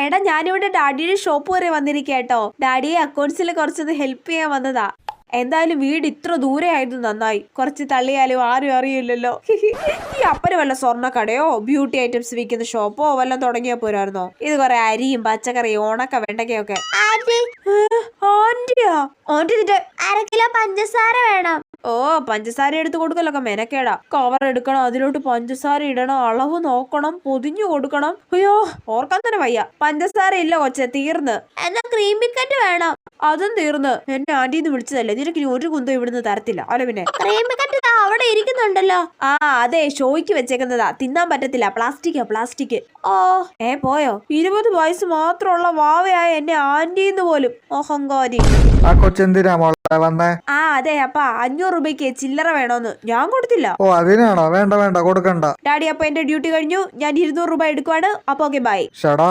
എടാ ഞാനിവിടെ ഡാഡിയുടെ ഷോപ്പ് വരെ വന്നിരിക്കട്ടോ. ഡാഡിയെ അക്കൗണ്ട്സിൽ കുറച്ചൊന്ന് ഹെൽപ്പ് ചെയ്യാൻ വന്നതാ. എന്തായാലും വീട് ഇത്ര ദൂരെ ആയത് നന്നായി. കുറച്ച് തള്ളിയാലും ആരും അറിയില്ലല്ലോ. ഈ അപ്പന് വല്ല സ്വർണ്ണക്കടയോ ബ്യൂട്ടി ഐറ്റംസ് വിൽക്കുന്ന ഷോപ്പോ വല്ലതും തുടങ്ങിയാ പോരായിരുന്നോ? ഇത് കുറെ അരിയും പച്ചക്കറിയും ഉണക്ക വെണ്ടക്കയൊക്കെ. ആന്റിയാ? ആന്റി നിന്റെ 1/2 കിലോ പഞ്ചസാര വേണം. ഓ, പഞ്ചസാര എടുത്ത് കൊടുക്കലൊക്കെ മെനക്കേടാ. കവർ എടുക്കണം, അതിലോട്ട് പഞ്ചസാര ഇടണം, അളവ് നോക്കണം, പൊതിഞ്ഞു കൊടുക്കണം. അയ്യോ, ഓർക്കാൻ തന്നെ വയ്യ. പഞ്ചസാര ഇല്ല കൊച്ചെ, തീർന്ന്. എന്നാ ക്രീം ബിക്കറ്റ് വേണം. അതും തീർന്ന്. എന്നെ ആന്റിന്ന് വിളിച്ചതല്ലേ, നിനക്ക് ഇനി ഒരു കുന്തം ഇവിടുന്ന് തരത്തില്ല. അല്ല പിന്നെ ക്രീം ബിക്കറ്റ് അവിടെ ഇരിക്കുന്നുണ്ടല്ലോ. ആ അതെ, ഷോയ്ക്ക് വെച്ചേക്കുന്നതാ, തിന്നാൻ പറ്റത്തില്ല. പ്ലാസ്റ്റിക്. ഓ, പോയോ? 20 വയസ്സ് മാത്രമുള്ള വാവയായ എന്നെ ആന്റിന്ന് പോലും അഹങ്കാരി. ആ കൊച്ചെന്തിനാ മോളെ വന്നേ? ആ അതെ അപ്പ 500 രൂപയ്ക്ക് ചില്ലറ വേണോന്ന്. ഞാൻ കൊടുത്തില്ല. ഓ അതിനാണോ? വേണ്ട കൊടുക്കണ്ട. ഡാഡി, അപ്പൊ എന്റെ ഡ്യൂട്ടി കഴിഞ്ഞു. ഞാൻ 200 രൂപ എടുക്കുവാണ്. അപ്പൊ ഓക്കെ, ബൈ. ഷടാ